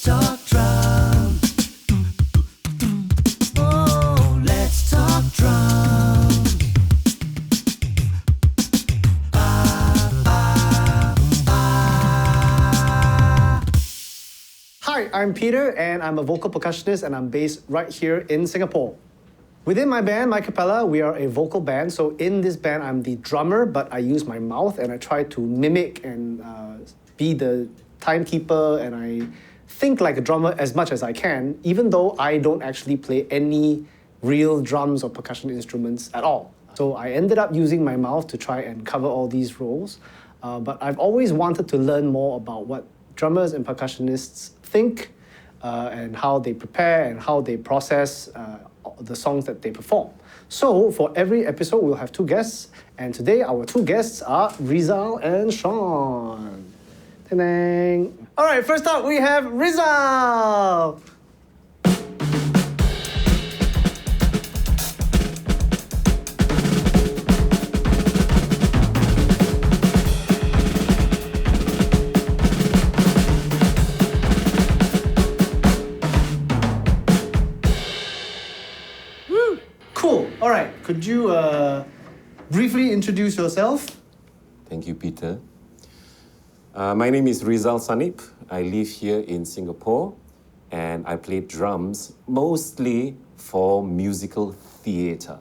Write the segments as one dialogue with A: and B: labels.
A: talk drum. Oh, let's talk drum.
B: Hi, I'm Peter and I'm a vocal percussionist and I'm based right here in Singapore. Within my band, My Capella, we are a vocal band. So in this band, I'm the drummer, but I use my mouth and I try to mimic and be the timekeeper, and I think like a drummer as much as I can, even though I don't actually play any real drums or percussion instruments at all. So I ended up using my mouth to try and cover all these roles. But I've always wanted to learn more about what drummers and percussionists think and how they prepare and how they process the songs that they perform. So for every episode, we'll have two guests, and today our two guests are Rizal and Shawn. Ta-dang. All right, first up we have Rizal. Cool. All right. Could you briefly introduce yourself?
C: Thank you, Peter. My name is Rizal Sanip. I live here in Singapore and I play drums mostly for musical theatre.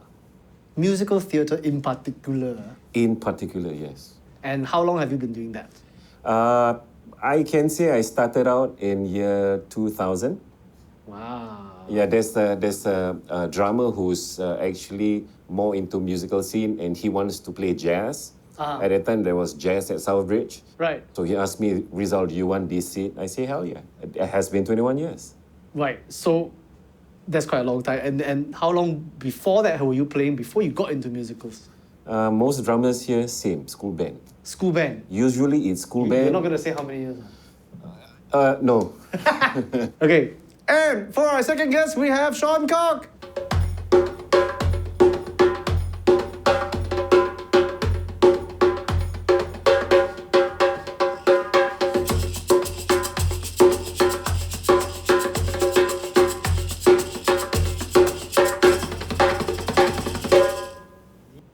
B: Musical theatre in particular.
C: In particular, yes.
B: And how long have you been doing that?
C: I can say I started out in year 2000.
B: Wow.
C: Yeah, there's a drummer who's actually more into musical scene and he wants to play jazz. At that time, there was jazz at Southbridge.
B: Right.
C: So he asked me, Rizal, do you want this seat? I say, hell yeah. It has been 21 years.
B: Right. So that's quite a long time. And how long before that were you playing before you got into musicals?
C: Most drummers here, same, school band.
B: School band.
C: Usually it's school band.
B: You're not going to say how many years?
C: No.
B: Okay. And for our second guest, we have Shawn Kok.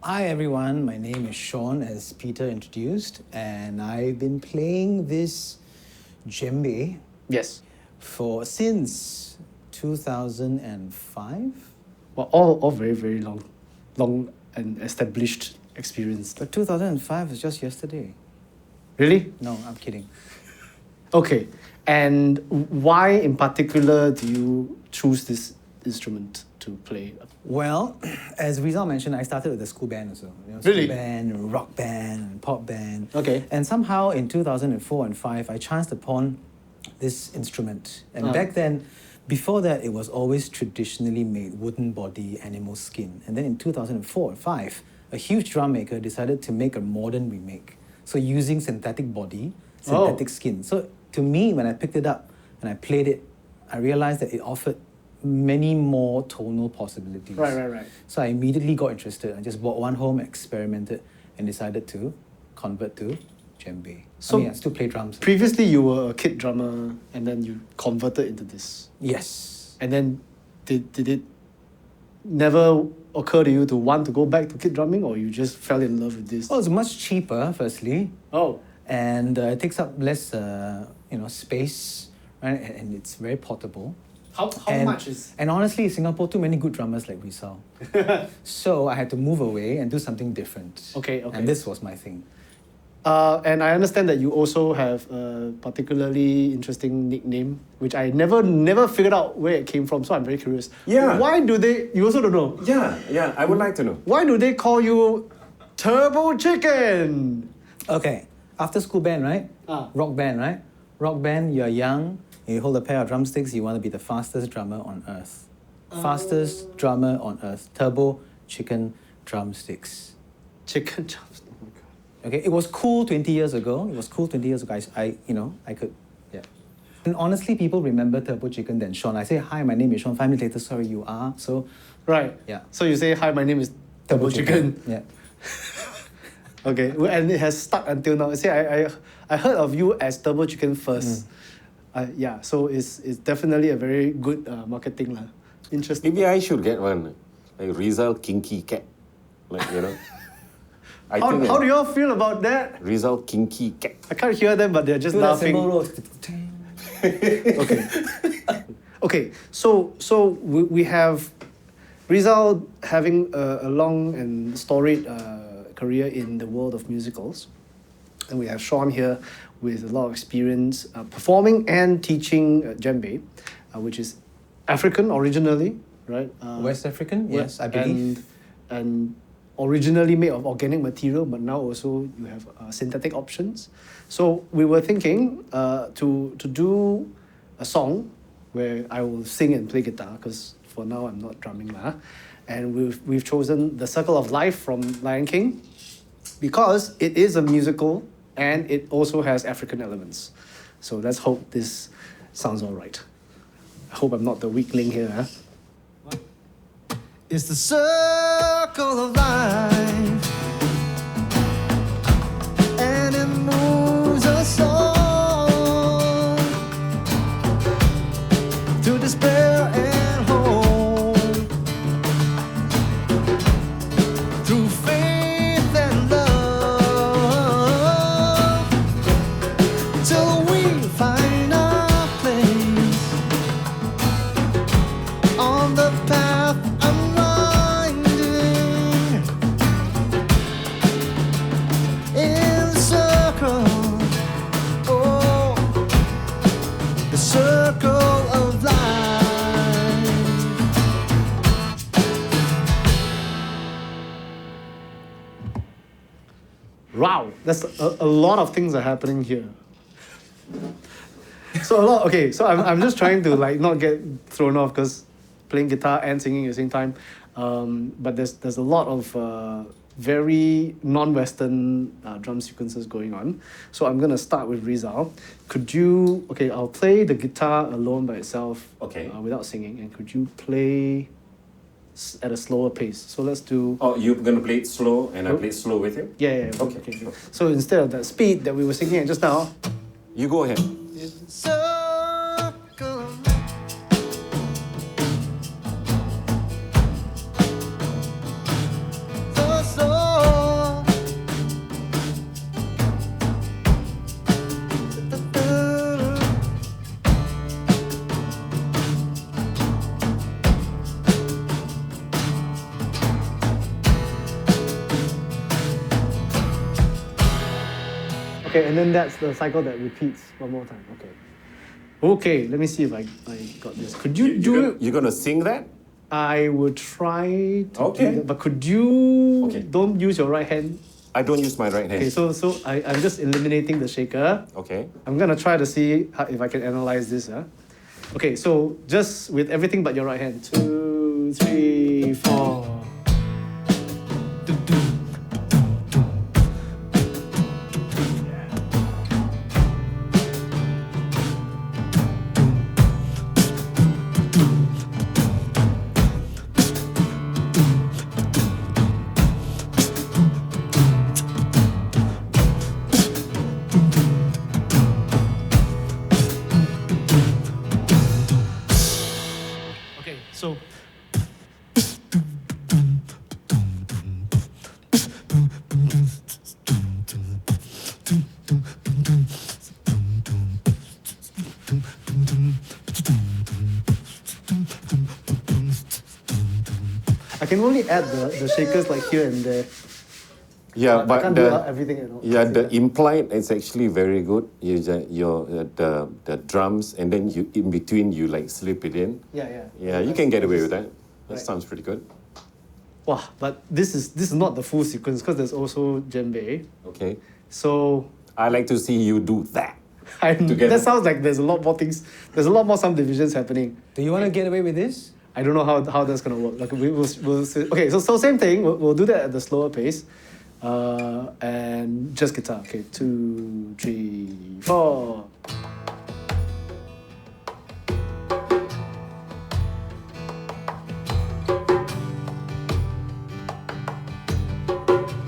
D: Hi everyone, my name is Shawn, as Peter introduced, and I've been playing this Djembe
B: Yes.
D: since 2005.
B: Well, all very, very long and established experience.
D: But 2005 was just yesterday.
B: Really?
D: No, I'm kidding.
B: Okay. And why in particular do you choose this instrument to play?
D: Well, as Rizal mentioned, I started with a school band also.
B: Really?
D: School band, rock band, pop band.
B: Okay.
D: And somehow in 2004 and 5, I chanced upon this instrument. And back then, before that, it was always traditionally made, wooden body, animal skin. And then in 2004 and 5, a huge drum maker decided to make a modern remake. So using synthetic body, synthetic skin. So to me, when I picked it up and I played it, I realized that it offered many more tonal possibilities.
B: Right.
D: So I immediately got interested. I just bought one home, experimented, and decided to convert to Djembe.
B: So
D: I still play drums.
B: Previously, you were a kid drummer and then you converted into this.
D: Yes.
B: And then did it never occur to you to want to go back to kid drumming, or you just fell in love with this?
D: Well, it's much cheaper, firstly.
B: Oh.
D: And it takes up less space, right? And it's very portable.
B: How much is...
D: And honestly, Singapore, too many good drummers like Rizal. So I had to move away and do something different.
B: Okay.
D: And this was my thing.
B: And I understand that you also have a particularly interesting nickname, which I never figured out where it came from, so I'm very curious.
C: Yeah.
B: Why do they... You also don't know?
C: Yeah, I would like to know.
B: Why do they call you Turbo Chicken?
D: Okay, after school band, right? Rock band, right? Rock band, you're young, you hold a pair of drumsticks, you want to be the fastest drummer on earth. Fastest drummer on earth. Turbo Chicken Drumsticks.
B: Chicken drumsticks. Oh my God.
D: Okay, it was cool 20 years ago. I could, yeah. And honestly, people remember Turbo Chicken than Shawn. I say, hi, my name is Shawn. 5 minutes later, sorry, you are. So,
B: right.
D: Yeah.
B: So you say, hi, my name is Turbo Chicken.
D: Yeah.
B: Okay, and it has stuck until now. See, I heard of you as Turbo Chicken first. Yeah, so it's definitely a very good marketing lah. Interesting.
C: Maybe I should get one, like Rizal Kinky Cat, like I think
B: How do you all feel about that?
C: Rizal Kinky Cat.
B: I can't hear them, but they're just
D: Do that
B: laughing.
D: symbol roll.
B: Okay. Okay. So we have Rizal having a long and storied career in the world of musicals, and we have Shawn here with a lot of experience performing and teaching Djembe, which is African originally, right?
D: West African, yes, I believe.
B: And originally made of organic material, but now also you have synthetic options. So we were thinking to do a song where I will sing and play guitar, because for now I'm not drumming lah. And we've chosen The Circle of Life from Lion King because it is a musical and it also has African elements. So let's hope this sounds all right. I hope I'm not the weakling here. Huh?
A: It's the circle of life, and it moves us all to despair and hope, through faith and love, till we find our place on the path unwinding, in circle, oh, the circle of life.
B: Wow, that's a lot of things are happening here. So a lot. Okay, so I'm just trying to like not get thrown off because playing guitar and singing at the same time. But there's a lot of very non-Western drum sequences going on. So I'm gonna start with Rizal. Could you? Okay, I'll play the guitar alone by itself.
C: Okay.
B: Without singing, and could you play at a slower pace? So let's do.
C: Oh, you're gonna play it slow, and I play it slow with you.
B: Yeah.
C: Okay.
B: So instead of that speed that we were singing at just now.
C: You go ahead.
A: Circle of life. So
B: Okay, and then that's the cycle that repeats one more time. Okay. Okay, let me see if I got this. Could you do it?
C: You're gonna sing that?
B: I would try to
C: Okay.
B: do that, but could you
C: Okay.
B: don't use your right hand?
C: I don't use my right hand.
B: Okay, so I'm just eliminating the shaker.
C: Okay.
B: I'm gonna try to see if I can analyze this. Okay, so just with everything but your right hand. 2, 3, 4. Okay, so I can only add the shakers like here and there.
C: Yeah,
B: I
C: but
B: can't do everything at all.
C: yeah, the implied is actually very good. The drums, and then you in between you like slip it in.
B: Yeah.
C: Yeah, you can get away with that. That
B: Right.
C: sounds pretty good.
B: Wow, but this is not the full sequence because there's also djembe.
C: Okay.
B: So
C: I like to see you do that. Together.
B: that sounds like there's a lot more things. There's a lot more subdivisions happening.
D: Do you want to get away with this?
B: I don't know how that's gonna work. Like we'll see. Okay, so same thing. We'll do that at the slower pace, and just guitar. Okay, 2, 3, 4.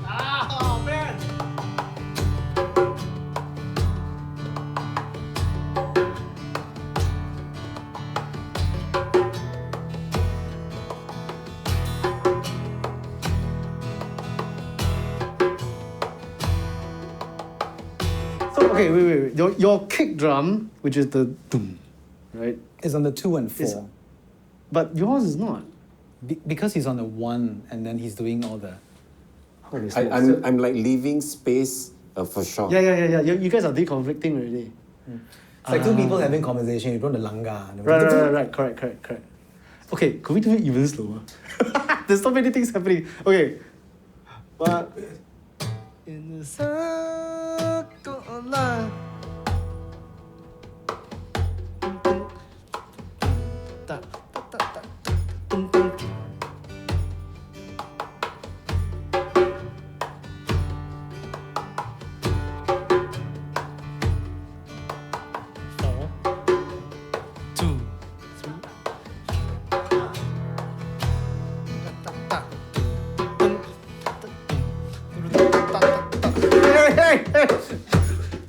B: Oh man! okay, wait. Your kick drum, which is the dum, right?
D: It's on the 2 and 4.
B: Is- But yours is not.
D: Because he's on the 1 and then he's doing all the...
B: Holy smokes.
C: I'm like leaving space for Shawn.
B: Yeah. You guys are deconflicting already.
D: It's like two people having conversation, you don't the langa.
B: Right. Correct. Okay, could we do it even slower? There's so many things happening. Okay. But in the circle of life.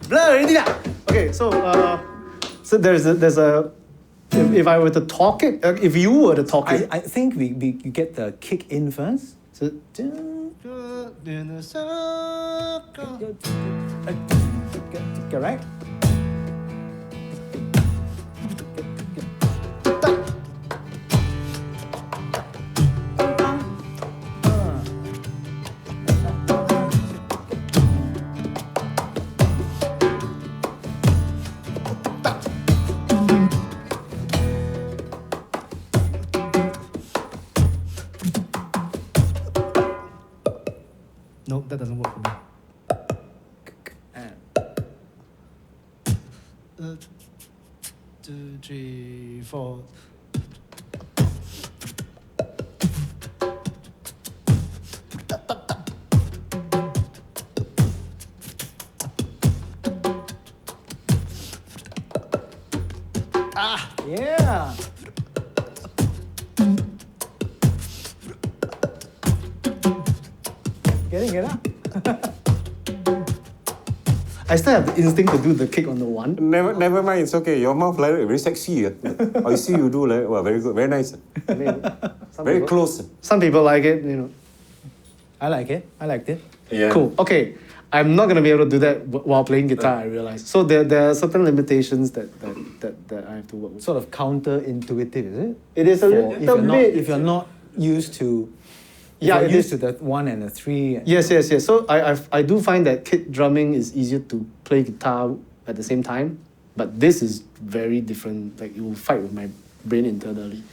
B: Blur already lah. Okay, so there's a if I were to talk it, if you were to talk it,
D: I think we get the kick in first.
B: so,
D: Correct?
B: no, that doesn't work for me.
D: And
B: 2, 3, 4.
D: yeah. Get it?
B: I still have the instinct to do the kick on the 1.
C: Never mind, it's okay. Your mouth like very sexy. I see you do like, wow, very good, very nice.
B: I mean, some
C: Very
B: people-
C: close.
B: Some people like it, you know.
D: I like it. I liked it.
C: Yeah.
B: Cool. Okay, I'm not gonna be able to do that while playing guitar. I realize. So there are certain limitations that I have to work with.
D: Sort of counterintuitive, is it?
B: It is a
D: For
B: little bit.
D: if you're not used to...
B: Yeah,
D: you're
B: it
D: used
B: is.
D: to the 1 and the 3.
B: Yes. So I do find that kick drumming is easier to play guitar at the same time, but this is very different. Like it will fight with my brain internally.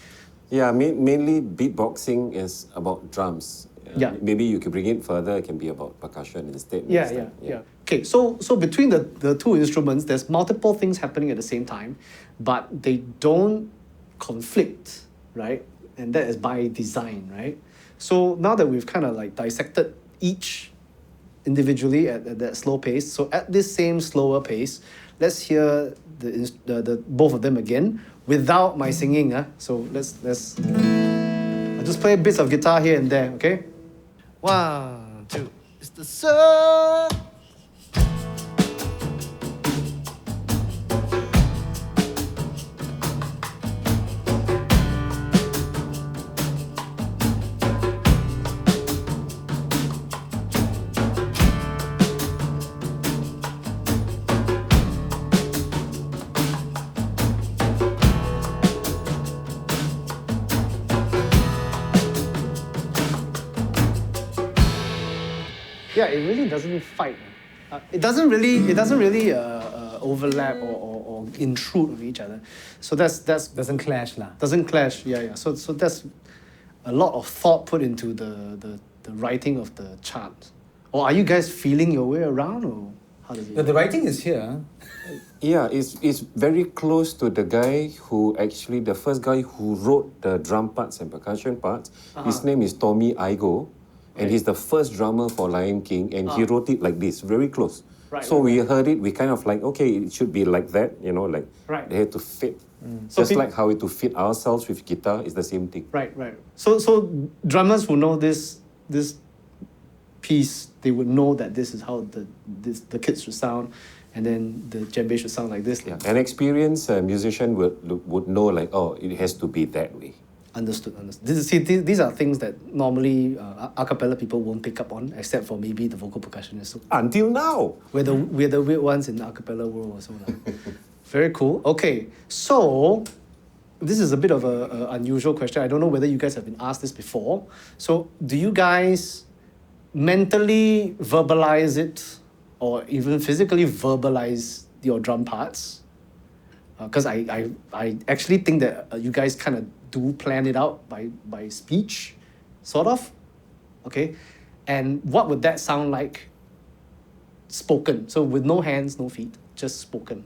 C: Yeah, mainly beatboxing is about drums.
B: Yeah.
C: Maybe you could bring it further. It can be about percussion instead.
B: Yeah,
C: next
B: yeah,
C: time.
B: yeah. Okay, so between the two instruments, there's multiple things happening at the same time, but they don't conflict, right? And that is by design, right? So now that we've kind of like dissected each individually at that slow pace, so at this same slower pace, let's hear the both of them again without my singing. So let's I'll just play bits of guitar here and there, okay? 1, 2. It's the sun. Yeah, it really doesn't fight. It doesn't really overlap or intrude with each other. So that's
D: Doesn't clash lah.
B: doesn't clash. Yeah. So that's a lot of thought put into the writing of the chart. Or are you guys feeling your way around, or how does it?
D: The writing is here.
C: Yeah, it's very close to the guy who actually, the first guy who wrote the drum parts and percussion parts. His name is Tommy Igoe, and he's the first drummer for Lion King, and he wrote it like this, very close.
B: Right,
C: So we heard it, we kind of like, okay, it should be like that, like
B: Right.
C: they had to fit.
B: So
C: Just
B: peop-
C: like how we to fit ourselves with guitar, it's the same thing.
B: Right. So drummers who know this piece, they would know that this is how the kits should sound, and then the djembe should sound like this.
C: Yeah, an experienced musician would know like, oh, it has to be that way.
B: Understood. These are things that normally a cappella people won't pick up on, except for maybe the vocal percussionists.
C: Until now.
B: We're the weird ones in the a cappella world also. Very cool. Okay, so this is a bit of a unusual question. I don't know whether you guys have been asked this before. So do you guys mentally verbalize it or even physically verbalize your drum parts? Because I actually think that you guys kind of do plan it out by speech, sort of. Okay, and what would that sound like spoken? So with no hands, no feet, just spoken.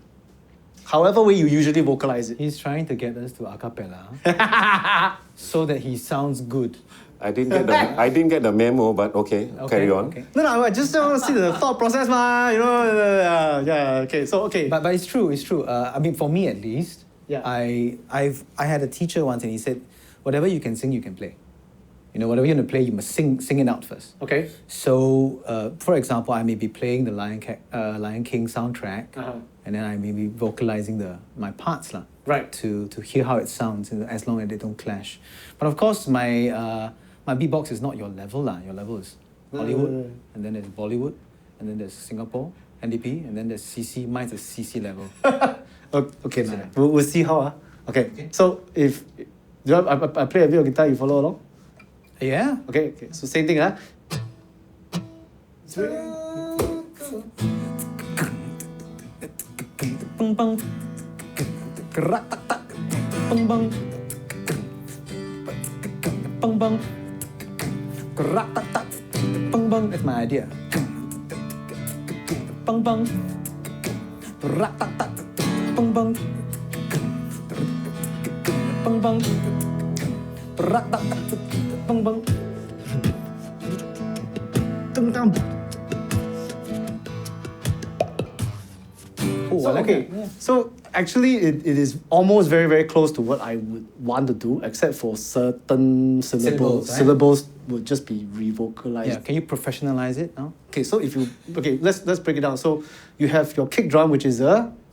B: However way you usually vocalize it.
D: He's trying to get us to a cappella so that he sounds good.
C: I didn't get the memo, but okay, carry on.
D: Okay.
B: No, I just want to see the thought process, ma. You know, yeah. Okay, so okay.
D: But it's true. I mean, for me at least,
B: Yeah.
D: I had a teacher once, and he said, whatever you can sing, you can play. You know, whatever you're gonna play, you must sing it out first.
B: Okay.
D: So, for example, I may be playing the Lion King soundtrack, and then I may be vocalizing my parts lah.
B: Right.
D: To hear how it sounds, as long as they don't clash. But of course, my beatbox is not your level lah. Your level is Hollywood, and then there's Bollywood, and then there's Singapore, NDP, and then there's CC. Mine's a CC level.
B: Okay, man. We'll see how. Okay. So if I play a bit of guitar, you follow along.
D: Yeah.
B: Okay. So same thing, huh?
D: Bang bang. Bang bang. Bang bang. Bang bang. That's my idea. Bang bang. Bang bang. Bang bang. Bang bang. Tung tam.
B: So, okay, so actually it is almost very, very close to what I would want to do, except for certain syllables. Syllables would just be revocalized.
D: Yeah, can you professionalize it now?
B: Okay, so let's break it down. So you have your kick drum, which is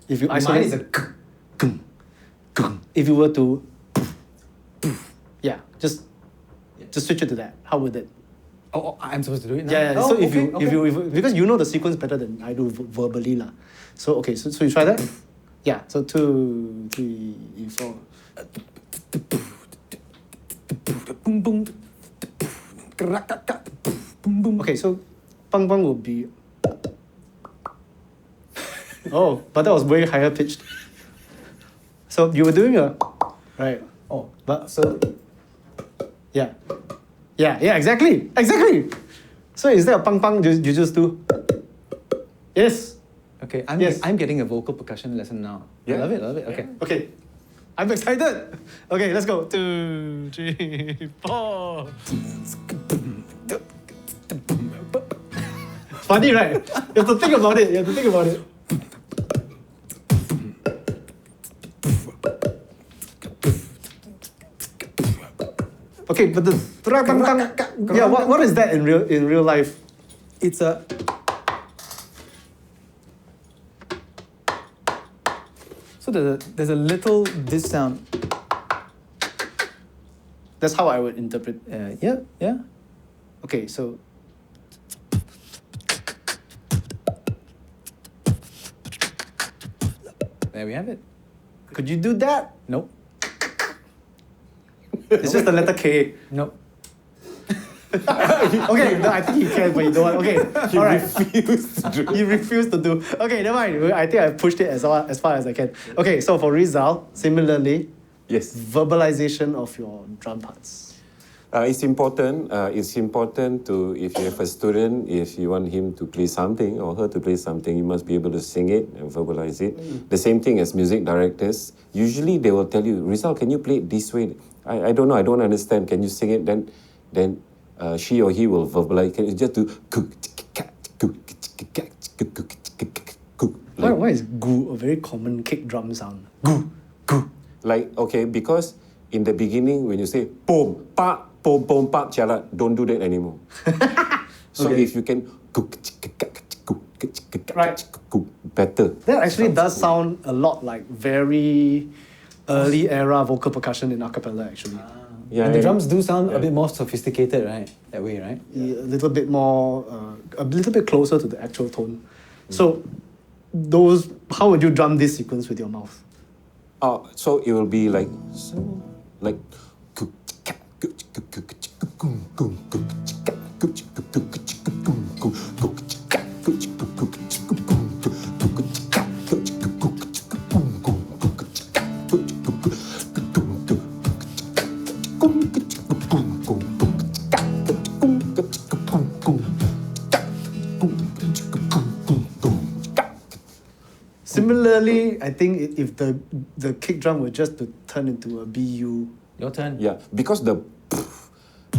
B: if you isolate.
D: Mine is a
B: If you were to, just switch it to that. How would it?
D: Oh, I'm supposed to do it now?
B: Yeah.
D: Oh,
B: So if
D: okay,
B: you because you know the sequence better than I do verbally lah. So okay, so you try that. Yeah. So 2, 3, 4.
D: Boom boom. Boom boom.
B: Okay, so bang bang will be. Oh, but that was way higher pitched. So you were doing right.
D: Oh,
B: But so. Yeah, exactly. So instead of bang bang, you just do. Yes.
D: okay.
B: Yes.
D: I'm getting a vocal percussion lesson now.
C: Yeah.
D: I love it. Okay.
B: Okay. I'm excited. Okay, let's go. 2, 3, 4. Funny, right? You have to think about it. Okay, but the yeah, what is that in real life?
D: It's a. So there's a little this sound.
B: That's how I would interpret.
D: Yeah.
B: Okay, so
D: There we have it.
B: could you do that?
D: Nope.
B: It's just the letter K.
D: Nope.
B: Okay, no, I think you can, but you don't want. Okay, all right. You refuse to do. Okay, never mind. I think I pushed it as far as I can. Okay, so for Rizal, similarly,
C: Yes.
B: verbalization of your drum parts.
C: It's important. It's important to, if you have a student, if you want him to play something or her to play something, you must be able to sing it and verbalize it. The same thing as music directors. Usually they will tell you, Rizal, can you play it this way? I don't know. I don't understand. Can you sing it? Then she or he will verbalize. Can you just do
B: Why is gu a very common kick drum sound? Gu.
C: like, okay, because in the beginning when you say boom, pa, boom, boom, pa, chala, don't do that anymore. So
B: Okay.
C: if you can
B: Right.
C: better.
B: That actually does sound a lot like very early era vocal percussion in a cappella, actually.
C: Yeah,
D: And the
C: and-
D: drums do sound
C: yeah.
D: a bit more sophisticated, right? That way, right?
B: A little bit more, a little bit closer to the actual tone. So, how would you drum this sequence with your mouth?
C: Oh, so it will be like like.
B: Similarly, I think if the kick drum were just to turn into a BU,
D: Your turn.
C: Yeah, because the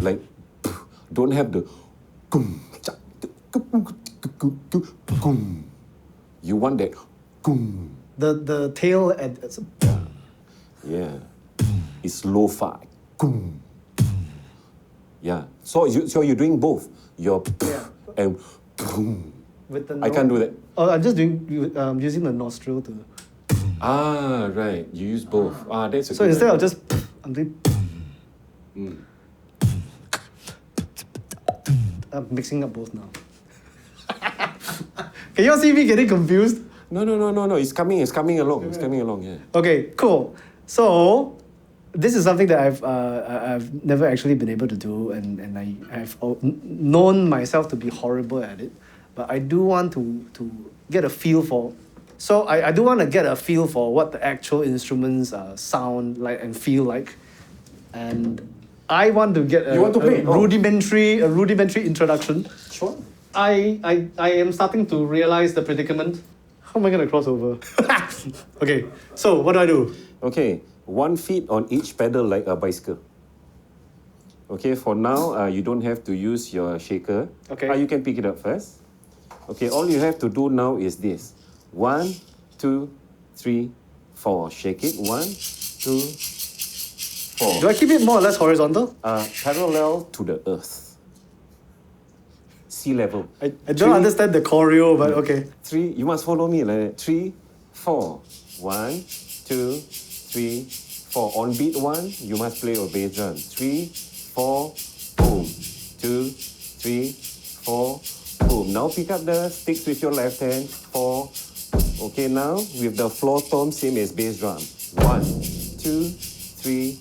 C: like don't have the you want that
B: the tail at
C: yeah, it's lo-fi. Yeah, so you're doing both. You're
B: Yeah.
C: and
B: with the
C: I can't do that.
B: Oh, I'm just doing using the nostril to.
C: Ah, right. You use both. That's a
B: So
C: good
B: instead of
C: idea.
B: just, I'm doing. I'm mixing up both now. Can you all see me getting confused?
C: No. It's coming along. It's coming along. Yeah.
B: Okay, cool. So, this is something that I've never actually been able to do, and I've known myself to be horrible at it. But I do want to get a feel for. So I do want to get a feel for what the actual instruments sound like and feel like, and I want to get
C: You want to play? Oh.
B: a rudimentary introduction.
C: Sure.
B: I am starting to realize the predicament. How am I gonna cross over? Okay, so what do I do?
C: Okay, 1 feet on each pedal like a bicycle. Okay, for now, you don't have to use your shaker.
B: Okay.
C: You can pick it up first. Okay, all you have to do now is this. 1, 2, 3, 4. Shake it. 1, 2, 4.
B: Do I keep it more or less horizontal?
C: Parallel to the earth. Sea level.
B: I don't understand the choreo, but okay.
C: 3, you must follow me like that. 3, 4. 1, 2, 3, 4. On beat 1, you must play a bass drum. 3, 4, boom. 2, 3, 4, boom. Now pick up the sticks with your left hand. 4. Okay, now with the floor tom, same as bass drum. 1, 2, 3,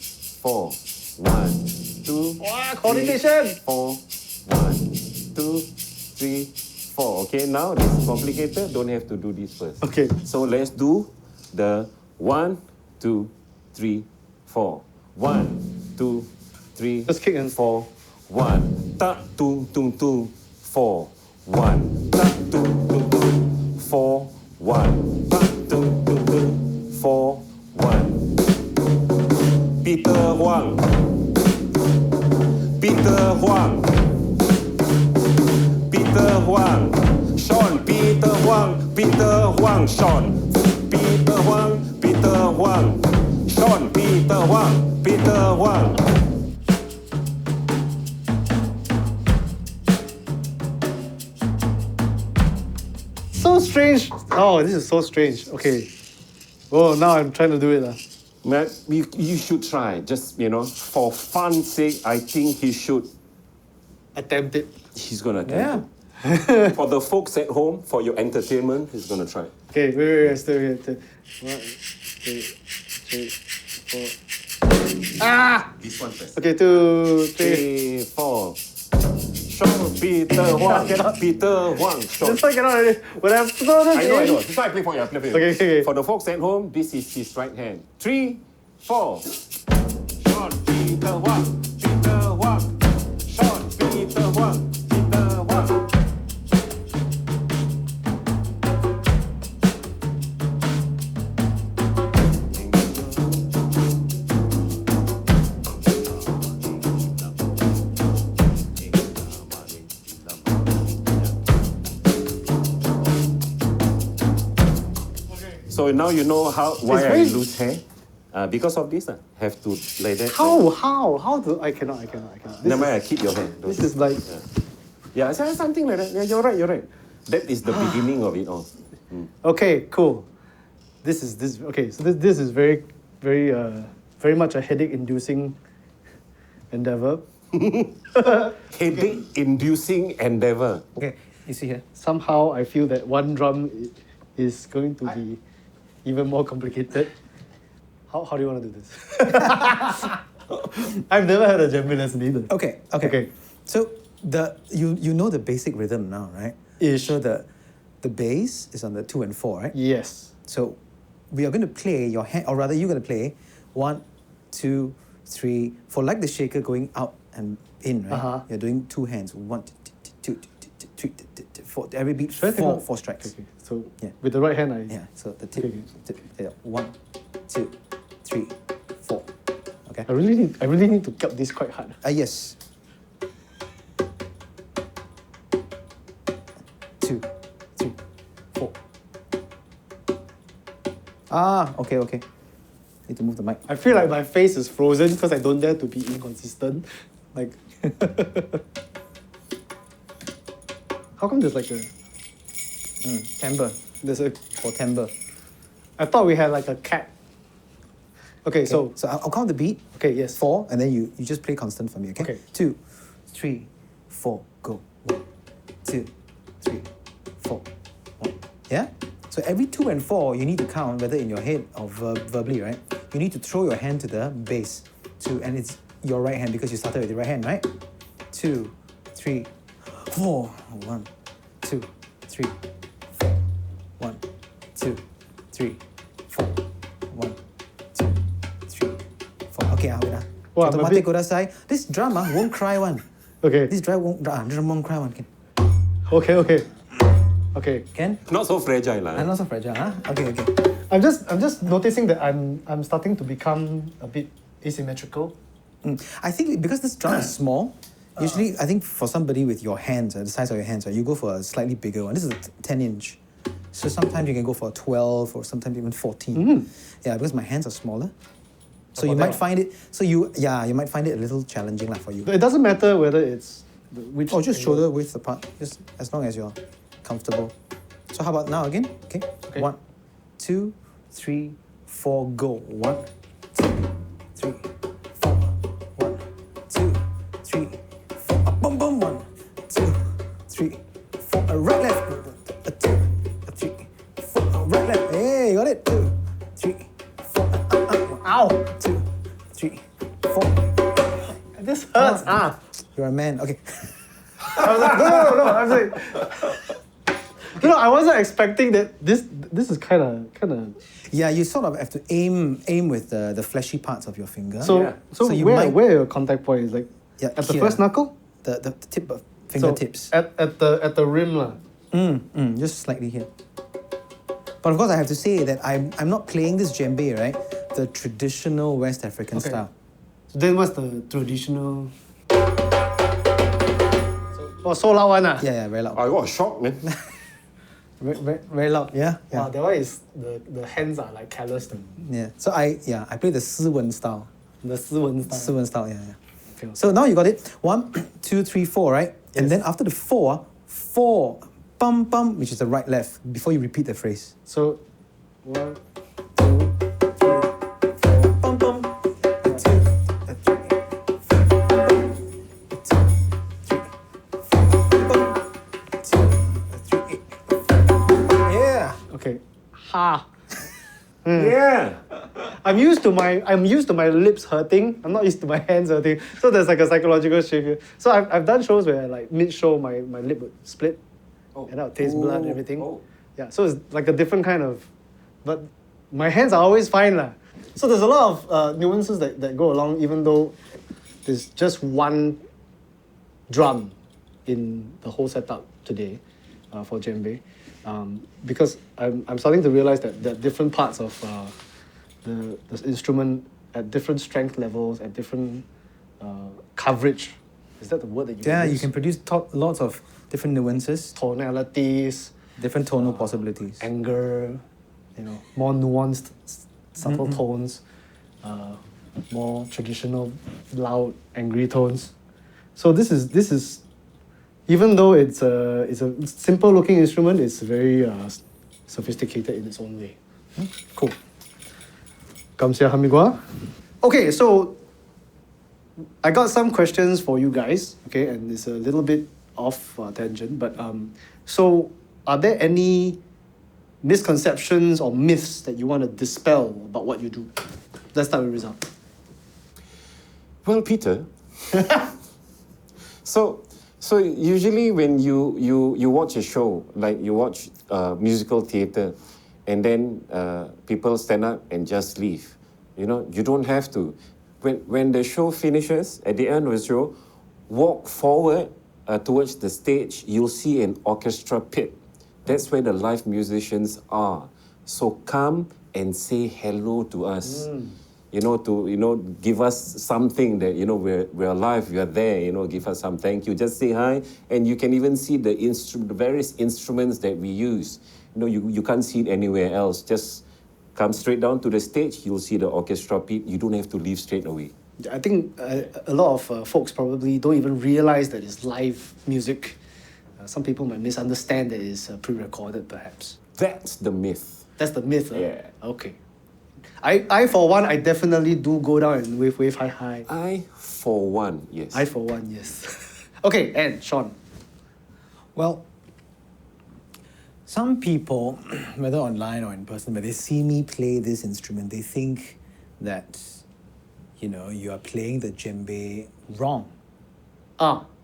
C: 4. 1, 2,
B: Wow, coordination!
C: 4. 1, 2, 3, 4. Okay, now this is complicated. Don't have to do this first.
B: Okay.
C: So let's do the 1, 2, 3, 4. 1, 2, 3,
B: Just kick and-
C: 4. 1. Ta, tung, tung, tung. 4. 1. Ta, tung, tung, tung. 4. 1. Ta, tung, tung, tung. 4. 1. Peter Huang. Peter Huang. Peter Huang. Shawn. Peter Huang. Peter Huang. Shawn. Peter Huang. Peter Huang. Shawn. Peter Huang. Peter Huang.
B: So strange. Oh, this is so strange. Okay. Oh, now I'm trying to do it.
C: Man, you should try. Just, for fun's sake, I think he should.
B: Attempt it.
C: He's gonna
D: Yeah.
C: attempt it. For the folks at home, for your entertainment, he's gonna try.
B: Okay, wait, still here. 1, 2, 3, 4. Ah!
C: This one first.
B: Okay, 2, 3.
C: 3, 4. Shawn, Peter Huang.
B: Cannot.
C: Peter Huang. Shawn.
B: This one cannot already. When I'm
C: I know. This one I play for you. I play for you.
B: Okay.
C: For the folks at home, this is his right hand. 3, 4. Shawn, Peter Huang. Peter Huang. Shawn, Peter Huang. Peter Huang. So now you know why I
B: very-
C: lose hair. Because of this, have to like that.
B: How do I cannot. This
C: Never mind, I keep your hair.
B: This is like
C: Yeah, something like that. Yeah, you're right. That is the beginning of it all.
B: okay, cool. This is okay. So this is very much a headache-inducing endeavor.
C: Headache-inducing endeavor.
D: Okay, you see here.
B: Somehow I feel that one drum is going to be even more complicated. How do you want to do this? I've never had a djembe lesson either.
D: Okay. So you know the basic rhythm now, right?
B: Ish.
D: So the bass is on the 2 and 4, right?
B: Yes.
D: So we are going to play your hand, or rather you're going to play 1, 2, 3, 4, like the shaker going out and in, right?
B: Uh-huh.
D: You're doing 2 hands. 1, 2, 3, 4. Every beat,
B: Should I take
D: 4 strikes.
B: Okay. So
D: Yeah.
B: with the right hand,
D: Yeah. So the tip,
B: Okay.
D: yeah, 1, 2, 3, 4. Okay.
B: I really need to cut this quite hard.
D: Yes. 2, 3, 4. Okay. Need to move the mic.
B: I feel like my face is frozen because I don't dare to be inconsistent. Like, how come there's like a
D: Timbre.
B: there's a?
D: For timbre.
B: I thought we had like a cap. Okay, so
D: So I'll count the beat.
B: okay, yes.
D: 4, and then you just play constant for me, okay?
B: Okay.
D: 2, 3, 4, go. 1, 2, 3, 4, 1. Yeah? So every 2 and 4, you need to count, whether in your head or verbally, right? You need to throw your hand to the bass. And it's your right hand because you started with your right hand, right? 2, 3, 4. 1, 2, 3, 4. 1, 2, 3, 4. 1, 2, 3, 4. Okay, wait.
B: Wow, I'm a
D: Automatic
B: bit-
D: kodasai. This drum won't cry one.
B: Okay.
D: This drum won't cry one.
B: Okay.
D: Can?
C: Not so fragile,
D: I'm not so fragile, huh? Okay.
B: I'm just noticing that I'm starting to become a bit asymmetrical.
D: I think because this drum is small, usually I think for somebody with your hands, the size of your hands, you go for a slightly bigger one. This is a 10-inch. So sometimes you can go for a 12 or sometimes even 14. Yeah, because my hands are smaller. So you
B: about
D: might
B: that?
D: find it. You might find it a little challenging for you.
B: It doesn't matter whether it's which.
D: Or just shoulder width apart, just as long as you're comfortable. So how about now again? Okay.
B: Okay.
D: 1, 2, 3, 4, go. 1, 2, 3, 4. 1, 2, 3, 4. Boom, boom. 1, 2, 3, 4. Right, left. 2, 3, 4. Right, left. Hey, you got it. 2, 3, 4.
B: Ow!
D: 2, 3, 4.
B: This hurts.
D: You're a man. Okay.
B: I was like, no. I was like, no, I wasn't expecting that. This is kind of.
D: Yeah, you sort of have to aim with the fleshy parts of your finger.
B: So
C: Yeah.
B: so,
D: So you
B: where
D: might-
B: where your contact point is like
D: Yeah,
B: at the
D: here.
B: first knuckle.
D: the tip of
B: So
D: fingertips.
B: at the rim lah.
D: Just slightly here. But of course, I have to say that I'm not playing this djembe, right? The traditional West African
B: Okay.
D: style.
B: So then what's the traditional? So loud one ah.
D: Yeah, very loud.
C: I got a shock, man.
D: Very loud. Yeah.
B: Wow, that one is the hands are like calloused.
D: Yeah. So I play the 斯文 style.
B: The 斯文 style.
D: 斯文 style. Yeah.
B: Okay.
D: So now you got it. 1, 2, 3, 4, right? And
B: Yes.
D: then after the 4, bum bum, which is the right left. Before you repeat the phrase.
B: So 1, 2, 3, 4.
D: Bum bum. 2, 3, 4. Yeah.
B: Okay. Ha.
C: Yeah.
B: I'm used to my lips hurting. I'm not used to my hands hurting. So there's like a psychological shift here. So I've done shows where like mid-show my lip would split, and I'll taste blood and everything.
C: Oh.
B: Yeah. So it's like a different kind of, but my hands are always fine lah. So there's a lot of nuances that go along, even though there's just one drum in the whole setup today for djembe. Because I'm starting to realize that different parts of the instrument at different strength levels, at different coverage. Is that the word that you
D: Yeah,
B: use?
D: you can produce lots of different nuances,
B: Tonalities,
D: different tonal possibilities.
B: anger, more nuanced, subtle tones, more traditional, loud, angry tones. So this is even though it's a simple looking instrument, it's very sophisticated in its own way. Cool. Kamsia hamigwa. Okay, so I got some questions for you guys, okay, and it's a little bit off tangent, but so are there any misconceptions or myths that you want to dispel about what you do? Let's start with Rizal.
C: Well, Peter, so usually when you watch a show, like you watch musical theatre, and then people stand up and just leave. You know, you don't have to. When the show finishes, at the end of the show, walk forward towards the stage, you'll see an orchestra pit. That's where the live musicians are. So come and say hello to us. To give us something that we're alive, we are there. Give us some thank you. Just say hi, and you can even see the various instruments that we use. You can't see it anywhere else. Just come straight down to the stage. You'll see the orchestra pit. You don't have to leave straight away.
B: I think a lot of folks probably don't even realize that it's live music. Some people might misunderstand that it's pre-recorded, perhaps.
C: That's the myth.
B: That's the myth.
C: Yeah.
B: Okay. I for one, I definitely do go down and wave hi.
C: I for one, yes.
B: I for one, yes. Okay, and Shawn.
D: Well, some people, whether online or in person, when they see me play this instrument, they think that, you are playing the djembe wrong.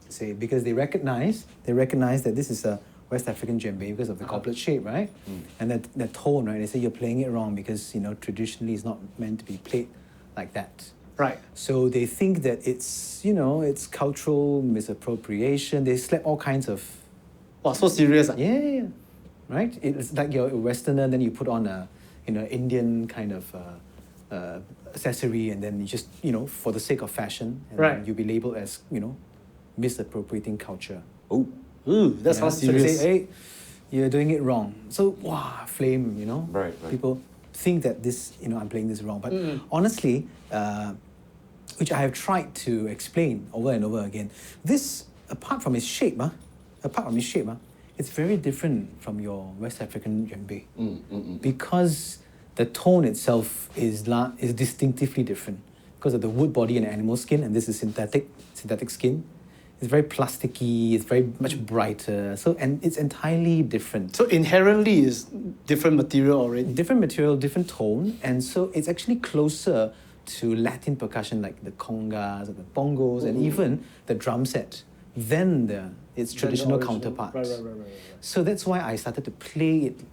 D: Say, because they recognize that this is a West African djembe because of the goblet shape, right? And that tone, right? They say you're playing it wrong because, traditionally it's not meant to be played like that.
B: Right.
D: So they think that it's, it's cultural misappropriation. They slap all kinds of...
B: Wow, so serious.
D: Yeah. Right? It's like you're a Westerner, then you put on a, Indian kind of accessory, and then you just, for the sake of fashion, and
B: right.
D: then you'll be labeled as, misappropriating culture.
C: Oh.
B: Ooh, that sounds serious.
D: So they say, hey, you're doing it wrong. So, flame,
C: Right.
D: People think that this, I'm playing this wrong. But honestly, which I have tried to explain over and over again, this, apart from its shape, it's very different from your West African djembe. Because the tone itself is distinctively different. Because of the wood body and animal skin, and this is synthetic skin. It's very plasticky, it's very much brighter. And it's entirely different.
B: So inherently is different material already?
D: Different material, different tone. And so it's actually closer to Latin percussion like the congas, or the bongos, and even the drum set than its traditional counterparts.
B: Right.
D: So that's why I started to play it,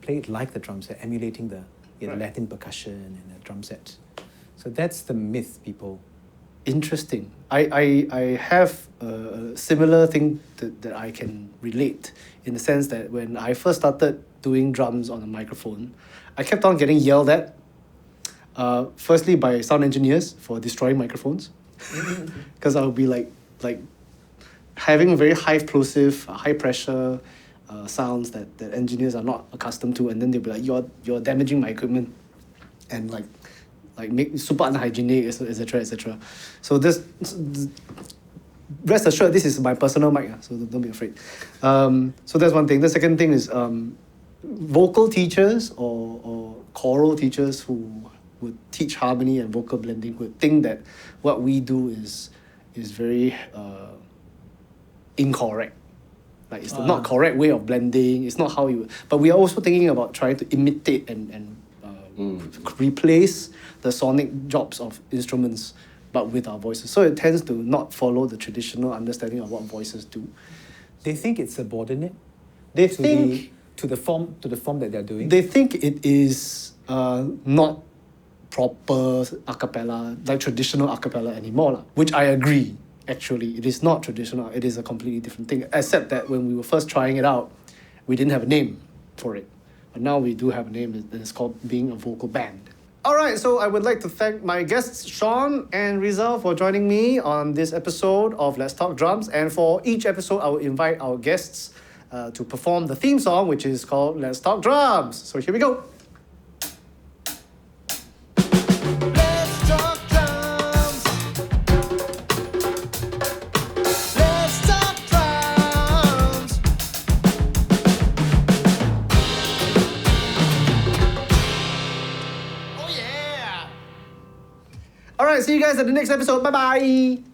D: play it like the drum set, emulating the Latin percussion and the drum set. So that's the myth, people.
B: Interesting. I have a similar thing that I can relate, in the sense that when I first started doing drums on a microphone, I kept on getting yelled at. Firstly by sound engineers for destroying microphones, because I would be like having very high plosive, high pressure sounds that engineers are not accustomed to, and then they'll be like, you're damaging my equipment, and like make super unhygienic, etc. So rest assured, this is my personal mic, so don't be afraid. So that's one thing. The second thing is vocal teachers or choral teachers who would teach harmony and vocal blending would think that what we do is very incorrect. Like it's the not correct way of blending. It's not how you. But we are also thinking about trying to imitate and replace the sonic jobs of instruments, but with our voices. So it tends to not follow the traditional understanding of what voices do.
D: They think it's subordinate.
B: They think
D: to the form that they're doing.
B: They think it is not proper a cappella, like traditional a cappella anymore, which I agree. Actually, it is not traditional. It is a completely different thing. Except that when we were first trying it out, we didn't have a name for it. But now we do have a name, and it's called being a vocal band. All right, so I would like to thank my guests, Shawn and Rizal, for joining me on this episode of Let's Talk Drums. And for each episode, I will invite our guests to perform the theme song, which is called Let's Talk Drums. So here we go.
A: Let's talk drums. Let's talk drums. Oh yeah.
B: All right, see you guys at the next episode. Bye bye.